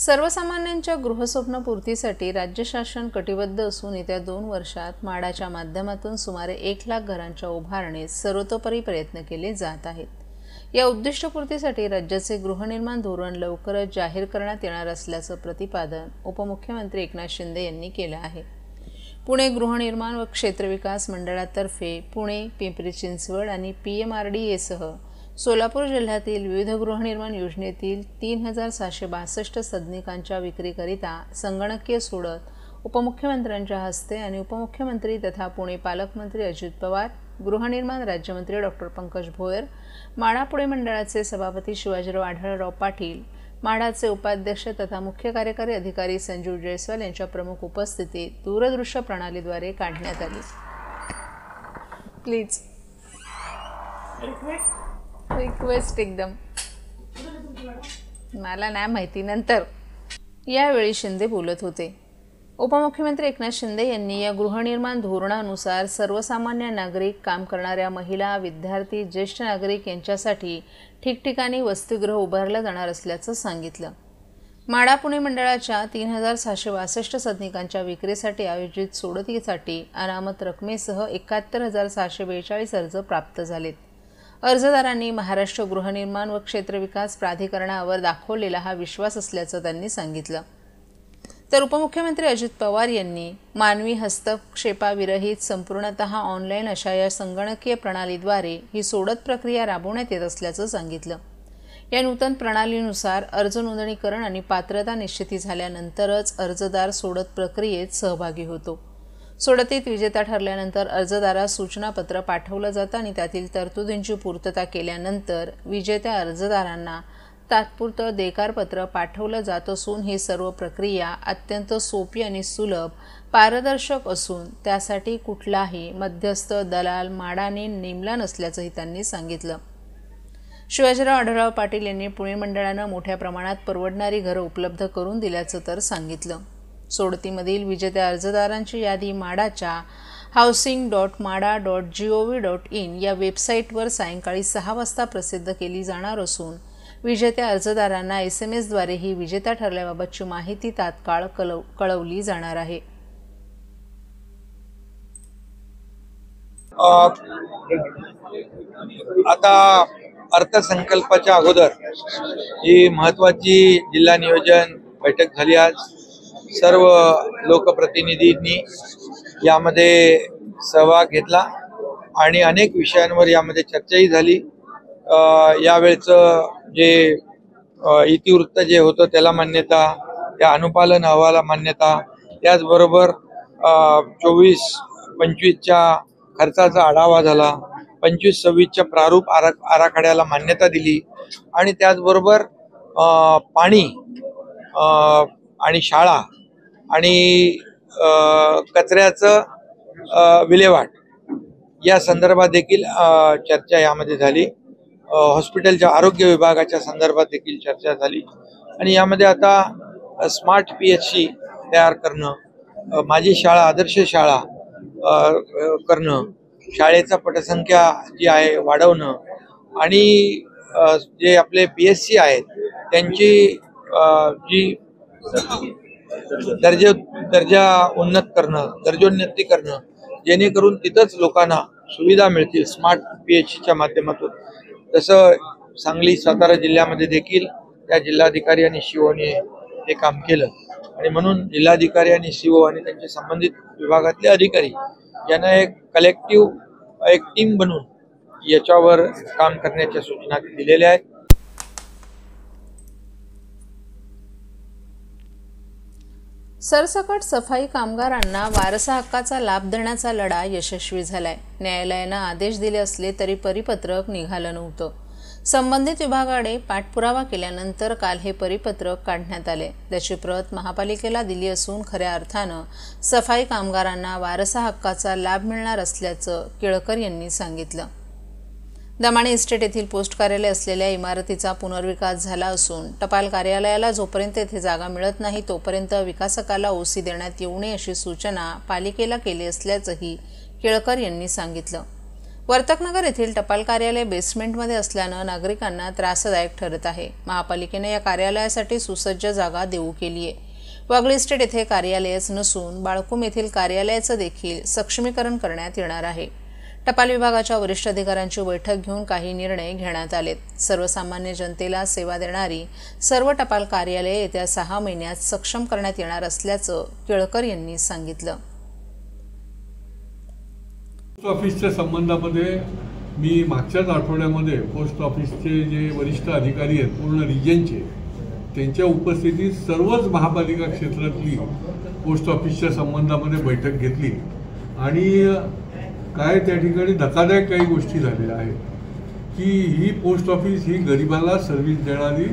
सर्वसामान्यांच्या गृहस्वप्नपूर्तीसाठी राज्य शासन कटिबद्ध असून येत्या 2 वर्षात म्हाडाच्या माध्यमातून सुमारे 1 लाख घरांच्या उभारणीस सर्वतोपरी प्रयत्न केले जात आहेत। या उद्दिष्टपूर्तीसाठी राज्याचे गृहनिर्माण धोरण लवकरच जाहीर करण्यात येणार असल्याचं प्रतिपादन उपमुख्यमंत्री एकनाथ शिंदे यांनी केलं आहे। पुणे गृहनिर्माण व क्षेत्रविकास मंडळातर्फे पुणे, पिंपरी चिंचवड आणि PMRDA सह सोलापूर जिल्ह्यातील विविध गृहनिर्माण योजनेतील 3662 सदनिकांच्या विक्रीकरिता संगणकीय सोडत उपमुख्यमंत्र्यांच्या हस्ते आणि उपमुख्यमंत्री तथा पुणे पालकमंत्री अजित पवार, गृहनिर्माण राज्यमंत्री डॉ. पंकज भोयर, म्हाडा पुणे मंडळाचे सभापती शिवाजीराव आढळराव पाटील, म्हाडाचे उपाध्यक्ष तथा मुख्य कार्यकारी अधिकारी संजीव जयस्वाल यांच्या प्रमुख उपस्थितीत दूरदृश्य प्रणालीद्वारे काढण्यात आली। प्लीज रिक्वेस्ट एकदम मला नाही माहिती नंतर। यावेळी शिंदे बोलत होते। उपमुख्यमंत्री एकनाथ शिंदे यांनी या गृहनिर्माण धोरणानुसार सर्वसामान्य नागरिक, काम करणाऱ्या महिला, विद्यार्थी, ज्येष्ठ नागरिक यांच्यासाठी ठिकठिकाणी वसतिगृह उभारलं जाणार असल्याचं सांगितलं। म्हाडा पुणे मंडळाच्या 3662 सदनिकांच्या विक्रीसाठी आयोजित सोडतीसाठी अनामत रकमेसह 71,642 अर्ज प्राप्त झालेत। अर्जदारांनी महाराष्ट्र गृहनिर्माण व क्षेत्रविकास प्राधिकरणावर दाखवलेला हा विश्वास असल्याचं त्यांनी सांगितलं। तर उपमुख्यमंत्री अजित पवार यांनी मानवी हस्तक्षेपाविरहित संपूर्णतः ऑनलाईन अशा या संगणकीय प्रणालीद्वारे ही सोडत प्रक्रिया राबवण्यात येत असल्याचं सांगितलं। या नूतन प्रणालीनुसार अर्ज नोंदणीकरण आणि पात्रता निश्चिती झाल्यानंतरच अर्जदार सोडत प्रक्रियेत सहभागी होतो। सोडतीत विजेता ठरल्यानंतर अर्जदारास सूचनापत्र पाठवलं जातं आणि त्यातील तरतुदींची पूर्तता केल्यानंतर विजेत्या अर्जदारांना तात्पुरतं देयकारपत्र पाठवलं जात असून ही सर्व प्रक्रिया अत्यंत सोपी आणि सुलभ, पारदर्शक असून त्यासाठी कुठलाही मध्यस्थ दलाल म्हाडाने नेमला नसल्याचंही त्यांनी सांगितलं। शिवाजीराव आढळराव पाटील यांनी पुणे मंडळानं मोठ्या प्रमाणात परवडणारी घरं उपलब्ध करून दिल्याचं तर सांगितलं। सोडतीमधील विजेत्या अर्जदारांची यादी म्हाडाच्या housing.mada.gov.in या वेबसाईटवर सायंकाळी 6 वाजता प्रसिद्ध केली जाणार असून विजेत्या अर्जदारांना SMS-द्वारे ही विजेता ठरल्याबाबतची माहिती तात्काळ कळवली जाणार आहे। आता अर्थसंकल्पाच्या अगोदर ही महत्त्वाची जिल्हा नियोजन बैठक झाली। आज सर्व लोकप्रतिनिधींनी यामध्ये सहभाग घेतला आणि अनेक विषयांवर यामध्ये चर्चाही झाली। यावेळचं जे इतिवृत्त जे होतं त्याला मान्यता, त्या अनुपालन अहवाला मान्यता, त्याचबरोबर 24-25च्या खर्चाचा आढावा झाला, 25-26च्या प्रारूप आराखड्याला मान्यता दिली आणि त्याचबरोबर पाणी आणि शाळा आणि कचऱ्याचं विल्हेवाट या संदर्भात देखील चर्चा यामध्ये झाली। हॉस्पिटलच्या आरोग्य विभागाच्या संदर्भात देखील चर्चा झाली आणि यामध्ये आता स्मार्ट PHC तयार करणं, माझी शाळा आदर्श शाळा करणं, शाळेचा पटसंख्या जी आहे वाढवणं आणि जे आपले PSC आहेत त्यांची जी दर्जा उन्नत करणं, दर्जोन्नती करणं, जेणेकरून तिथंच लोकांना सुविधा मिळतील स्मार्ट PHCच्या माध्यमातून। तसं सांगली, सातारा जिल्ह्यामध्ये देखील त्या जिल्हाधिकारी आणि COने हे काम केलं आणि म्हणून जिल्हाधिकारी आणि CO आणि त्यांचे संबंधित विभागातले अधिकारी यांना एक कलेक्टिव्ह एक टीम बनवून याच्यावर काम करण्याच्या सूचना दिलेल्या आहेत। सरसकट सफाई कामगारांना वारसा हक्काचा लाभ देण्याचा लढा यशस्वी झालाय। न्यायालयानं आदेश दिले असले तरी परिपत्रक निघालं नव्हतं। संबंधित विभागाकडे पाठपुरावा केल्यानंतर काल हे परिपत्रक काढण्यात आले। त्याची प्रत महापालिकेला दिली असून खऱ्या अर्थानं सफाई कामगारांना वारसा हक्काचा लाभ मिळणार असल्याचं केळकर यांनी सांगितलं। दमाणे इस्टेट येथील पोस्ट कार्यालय असलेल्या इमारतीचा पुनर्विकास झाला असून टपाल कार्यालयाला जोपर्यंत येथे जागा मिळत नाही तोपर्यंत विकासकाला OC देण्यात येऊ नये अशी सूचना पालिकेला केली असल्याचंही केळकर यांनी सांगितलं। वर्तकनगर येथील टपाल कार्यालय बेसमेंटमध्ये असल्यानं नागरिकांना त्रासदायक ठरत आहे। महापालिकेने या कार्यालयासाठी सुसज्ज जागा देऊ केली आहे। वागळे इस्टेट येथे कार्यालयच नसून बाळकुम येथील कार्यालयाचं देखील सक्षमीकरण करण्यात येणार आहे। टपाल विभागाच्या वरिष्ठ अधिकाऱ्यांची बैठक घेऊन काही निर्णय घेण्यात आलेत। सर्वसामान्य जनतेला सेवा देणारी सर्व टपाल कार्यालये येत्या 6 महिन्यात सक्षम करण्यात येणार असल्याचं केळकर यांनी सांगितलं। पोस्ट ऑफिसच्या संबंधामध्ये मी मागच्याच आठवड्यामध्ये पोस्ट ऑफिसचे जे वरिष्ठ अधिकारी आहेत पूर्ण रिजनचे त्यांच्या उपस्थितीत सर्वच महापालिका क्षेत्रातली पोस्ट ऑफिसच्या संबंधामध्ये बैठक घेतली आणि काय त्या ठिकाणी धक्कादायक काही गोष्टी झालेल्या आहेत की ही पोस्ट ऑफिस ही गरिबाला सर्व्हिस देणारी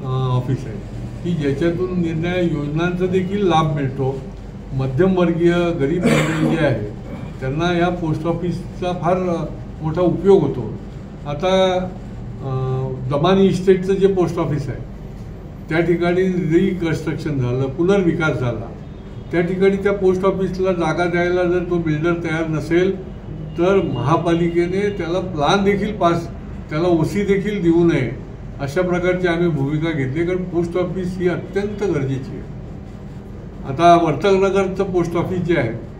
ऑफिस आहे की ज्याच्यातून निर्णय योजनांचा देखील लाभ मिळतो। मध्यमवर्गीय गरीब मंडळी जे आहे त्यांना या पोस्ट ऑफिसचा फार मोठा उपयोग होतो। आता दमानी इस्टेटचं जे पोस्ट ऑफिस आहे त्या ठिकाणी रिकन्स्ट्रक्शन झालं, पुनर्विकास झाला, त्या ठिकाणी त्या पोस्ट ऑफिसला जागा द्यायला जर तो बिल्डर तयार नसेल तर महापालिकेने त्याला प्लान देखील त्याला ओसी देखील देऊ नये अशा प्रकारची आम्ही भूमिका घेतली, कारण पोस्ट ऑफिस ही अत्यंत गरजेची आहे। आता वर्तकनगरचं पोस्ट ऑफिस जे आहे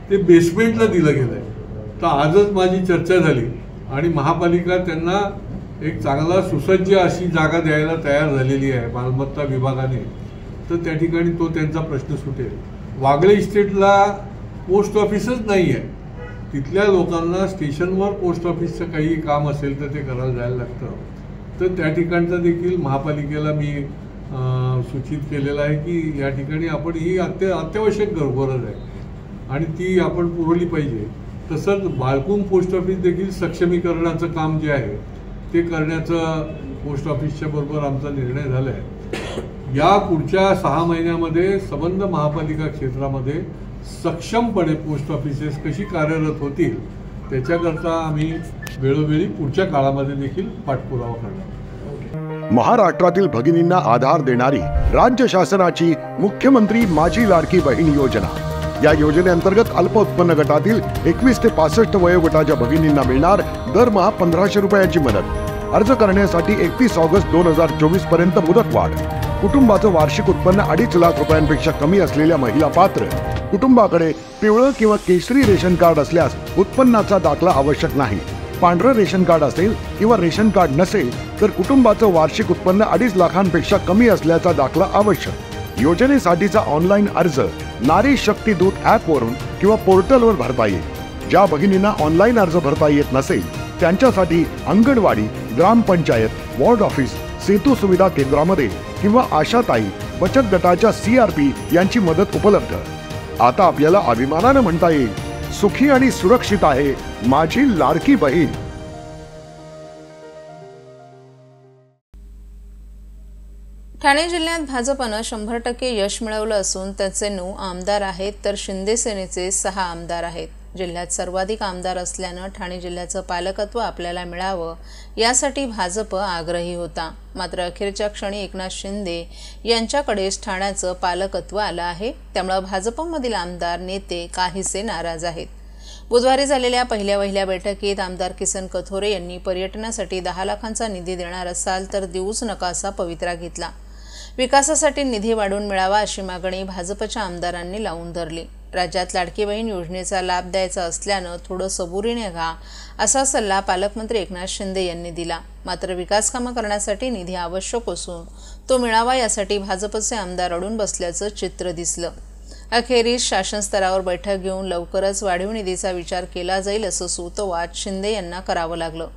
ते बेसमेंटला दिलं गेलं आहे। तर आजच माझी चर्चा झाली आणि महापालिका त्यांना एक चांगला सुसज्ज अशी जागा द्यायला तयार झालेली आहे मालमत्ता विभागाने, तर त्या ठिकाणी तो त्यांचा प्रश्न सुटेल। वागळे इस्टेटला पोस्ट ऑफिसच नाही आहे, तिथल्या लोकांना स्टेशनवर पोस्ट ऑफिसचं काही काम असेल तर ते करायला जायला लागतं, तर त्या ठिकाणचं देखील महापालिकेला मी सूचित केलेलं आहे की या ठिकाणी आपण ही अत्यावश्यक गरज आहे आणि ती आपण पुरवली पाहिजे। तसंच बाळकुम पोस्ट ऑफिस देखील सक्षमीकरणाचं काम जे आहे ते करण्याचं पोस्ट ऑफिसच्या बरोबर आमचा निर्णय झाला आहे। या पुढच्या 6 महिन्यामध्ये संबंध महापालिका क्षेत्रामध्ये सक्षमपणे पोस्ट ऑफिसेस कशी कार्यरत होतील त्याच्याकरता आम्ही वेळोवेळी पुढच्या काळामध्ये देखील पाठपुरावा करणार। महाराष्ट्रातील भगिनींना आधार देणारी राज्य शासनाची मुख्यमंत्री माझी लाडकी बहीण योजना। या योजनेअंतर्गत अल्प उत्पन्न गटातील 21 ते 65 वयोगटाच्या भगिनींना मिळणार दरमहा 1500 रुपयांची मदत। अर्ज करण्यासाठी 31 ऑगस्ट 2024 पर्यंत मुदतवाढ। कुटुंबाचं वार्षिक उत्पन्न 2.5 लाख रुपयांपेक्षा कमी असलेल्या महिला पात्र। कुटुंबाकडे पिवळं किंवा केशरी रेशन कार्ड असल्यास उत्पन्नाचा दाखला आवश्यक नाही। पांढरं रेशन कार्ड असेल किंवा रेशन कार्ड नसेल तर कुटुंबाचं वार्षिक उत्पन्न 2.5 लाखांपेक्षा कमी असल्याचा दाखला आवश्यक। योजनेसाठीचा ऑनलाईन अर्ज नारी शक्ती दूत ॲप वरून किंवा पोर्टलवर भरता येईल। ज्या भगिनींना ऑनलाईन अर्ज भरता येत नसेल त्यांच्यासाठी अंगणवाडी, ग्रामपंचायत, वॉर्ड ऑफिस, सेतू सुविधा केंद्रामध्ये किंवा आशाताई बचत गटाच्या CRP यांची मदत उपलब्ध। आता आपल्याला अभिमानाने म्हणता येईल सुखी आणि सुरक्षित आहे माझी लाडकी बहीण। ठाणे जिल्ह्यात भाजपनं 100% यश मिळवलं असून त्याचे 9 आमदार आहेत तर शिंदे सेनेचे 6 आमदार आहेत। जिल्ह्यात सर्वाधिक आमदार असल्यानं ठाणे जिल्ह्याचं पालकत्व आपल्याला मिळावं यासाठी भाजप आग्रही होता। मात्र अखेरच्या क्षणी एकनाथ शिंदे यांच्याकडेच ठाण्याचं पालकत्व आलं आहे, त्यामुळे भाजपमधील आमदार नेते काहीसे नाराज आहेत। बुधवारी झालेल्या पहिल्या बैठकीत आमदार किसन कथोरे यांनी पर्यटनासाठी 10 लाखांचा निधी देणार असाल तर देऊच नका असा पवित्रा घेतला। विकासासाठी निधी वाढवून मिळावा अशी मागणी भाजपच्या आमदारांनी लावून धरली। राज्यात लाडकी बहीण योजनेचा लाभ द्यायचा असल्यानं थोडं सबुरीने घ्या असा सल्ला पालकमंत्री एकनाथ शिंदे यांनी दिला। मात्र विकास कामं करण्यासाठी निधी आवश्यक असून तो मिळावा यासाठी भाजपचे आमदार अडून बसल्याचं चित्र दिसलं। अखेरीस शासन स्तरावर बैठक घेऊन लवकरच वाढीव निधीचा विचार केला जाईल असं सूतोवाच शिंदे यांना करावं लागलं।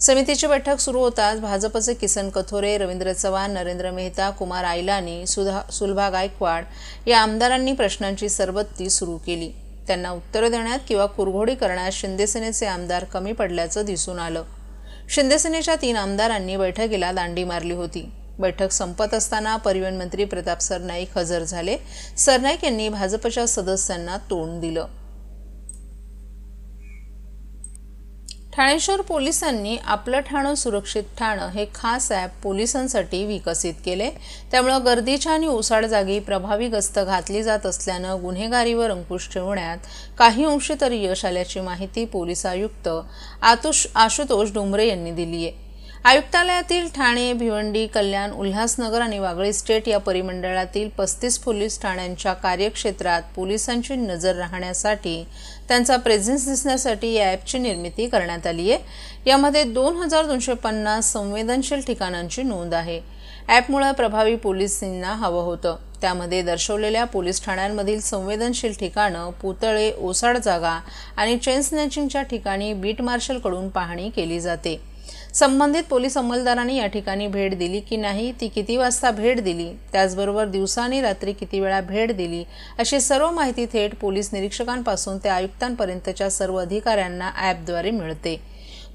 समितीची बैठक सुरू होताच भाजपचे किसन कथोरे, रवींद्र चव्हाण, नरेंद्र मेहता, कुमार आयलानी, सुलभा गायकवाड या आमदारांनी प्रश्नांची सरबत्ती सुरू केली। त्यांना उत्तर देण्यात किंवा कुरघोडी करण्यात शिंदेसेनेचे आमदार कमी पडल्याचं दिसून आलं। शिंदेसेनेच्या 3 आमदारांनी बैठकीला दांडी मारली होती। बैठक संपत असताना परिवहन मंत्री प्रताप सरनाईक हजर झाले। सरनाईक यांनी भाजपच्या सदस्यांना तोंड दिलं। ठाणे शहर पोलिसांनी आपलं ठाणं सुरक्षित ठाणं हे खास ॲप पोलिसांसाठी विकसित केले। त्यामुळे गर्दीच्या आणि ओसाड जागी प्रभावी गस्त घातली जात असल्यानं गुन्हेगारीवर अंकुश ठेवण्यात काही अंशी तरी यश आल्याची माहिती पोलीस आयुक्त आशुतोष डोंबरे यांनी दिली आहे। आयुक्तालयातील ठाणे, भिवंडी, कल्याण, उल्हासनगर आणि वागळे स्टेट या परिमंडळातील 35 पोलीस ठाण्यांच्या कार्यक्षेत्रात पोलिसांची नजर राहण्यासाठी त्यांचा प्रेझेन्स दिसण्यासाठी या ॲपची निर्मिती करण्यात आली आहे। यामध्ये 2250 संवेदनशील ठिकाणांची नोंद आहे। ॲपमुळे प्रभावी पोलिसांना हवं होतं। त्यामध्ये दर्शवलेल्या पोलीस ठाण्यांमधील संवेदनशील ठिकाणं, पुतळे, ओसाड जागा आणि चेन स्नॅचिंगच्या ठिकाणी बीट मार्शलकडून पाहणी केली जाते। संबंधित पोलीस अंमलदारांनी या ठिकाणी भेट दिली की नाही, ती किती वाजता भेट दिली, त्याचबरोबर दिवसा आणि रात्री किती वेळा भेट दिली, अशी सर्व माहिती थेट पोलीस निरीक्षकांपासून ते आयुक्तांपर्यंतच्या सर्व अधिकाऱ्यांना ॲपद्वारे मिळते।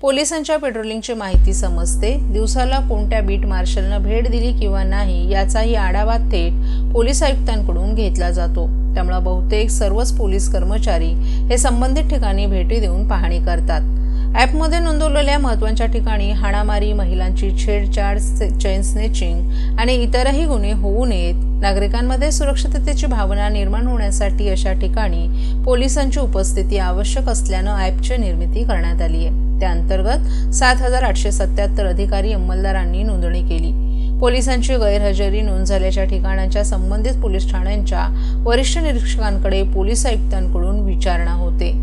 पोलिसांच्या पेट्रोलिंगची माहिती समजते। दिवसाला कोणत्या बीट मार्शलनं भेट दिली किंवा नाही याचाही आढावा थेट पोलीस आयुक्तांकडून घेतला जातो। त्यामुळे बहुतेक सर्वच पोलीस कर्मचारी हे संबंधित ठिकाणी भेटी देऊन पाहणी करतात। ॲपमध्ये नोंदवलेल्या महत्त्वाच्या ठिकाणी हाणामारी, महिलांची छेडछाड, चेन स्नॅचिंग आणि इतरही गुन्हे होऊ नयेत, नागरिकांमध्ये सुरक्षिततेची भावना निर्माण होण्यासाठी अशा ठिकाणी पोलिसांची उपस्थिती आवश्यक असल्यानं ॲपची निर्मिती करण्यात आली आहे। त्या अंतर्गत 7877 अधिकारी अंमलदारांनी नोंदणी केली। पोलिसांची गैरहजेरी नोंद झाल्याच्या ठिकाणांच्या संबंधित पोलीस ठाण्यांच्या वरिष्ठ निरीक्षकांकडे पोलीस आयुक्तांकडून विचारणा होते।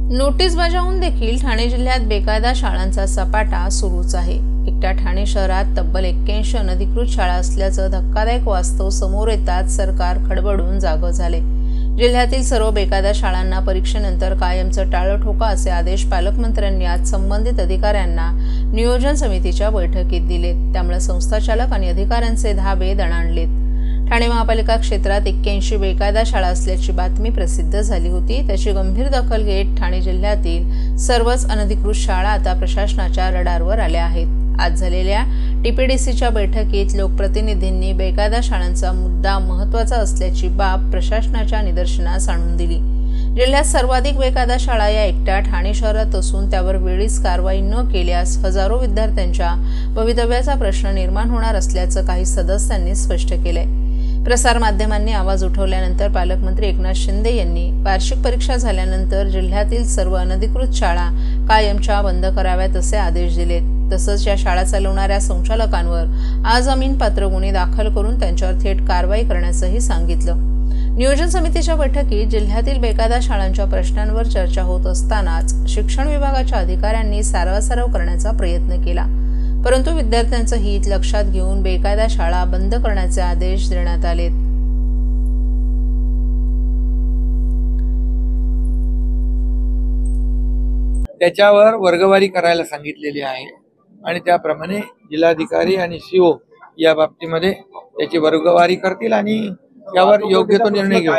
नोटीस बजावून देखील ठाणे जिल्ह्यात बेकायदा शाळांचा सपाटा सुरूच आहे। एकट्या ठाणे शहरात तब्बल 81 अनधिकृत शाळा असल्याचं धक्कादायक वास्तव समोर येताच सरकार खडबडून जागं झाले। जिल्ह्यातील सर्व बेकायदा शाळांना परीक्षेनंतर कायमचं टाळं असे आदेश पालकमंत्र्यांनी आज संबंधित अधिकाऱ्यांना नियोजन समितीच्या बैठकीत दिलेत। त्यामुळे संस्थाचालक आणि अधिकाऱ्यांचे धाबे दणाणलेत। ठाणे महापालिका क्षेत्रात 81 बेकायदा शाळा असल्याची बातमी प्रसिद्ध झाली होती। त्याची गंभीर दखल घेत ठाणे जिल्ह्यातील सर्वच अनधिकृत शाळा आता प्रशासनाच्या रडारवर आल्या आहेत। आज झालेल्या टीपीडीसीच्या बैठकीत लोकप्रतिनिधींनी बेकायदा शाळांचा मुद्दा महत्त्वाचा असल्याची बाब प्रशासनाच्या निदर्शनास आणून दिली। जिल्ह्यात सर्वाधिक बेकायदा शाळा या एकट्या ठाणे शहरात असून त्यावर वेळीच कारवाई न केल्यास हजारो विद्यार्थ्यांच्या भवितव्याचा प्रश्न निर्माण होणार असल्याचं काही सदस्यांनी स्पष्ट केलंय। प्रसार माध्यमांनी आवाज उठवल्यानंतर पालकमंत्री एकनाथ शिंदे यांनी वार्षिक परीक्षा झाल्यानंतर जिल्ह्यातील सर्व अनधिकृत शाळा कायमच्या बंद कराव्यात असे आदेश दिलेत। तसंच या शाळा चालवणाऱ्या संचालकांवर अजामीनपात्र गुन्हे दाखल करून त्यांच्यावर थेट कारवाई करण्याचंही सांगितलं। नियोजन समितीच्या बैठकीत जिल्ह्यातील बेकायदा शाळांच्या प्रश्नांवर चर्चा होत असतानाच शिक्षण विभागाच्या अधिकाऱ्यांनी सारवासारव करण्याचा प्रयत्न केला, परंतु विद्यार्थ्यांचं हित लक्षात घेऊन बेकायदा शाळा बंद करण्याचे आदेश देण्यात आलेत। त्याच्यावर वर्गवारी करायला सांगितलेली आहे आणि त्याप्रमाणे जिल्हाधिकारी आणि सीओ या बाबतीमध्ये त्याची वर्गवारी करतील आणि यावर योग्य तो निर्णय घेऊ।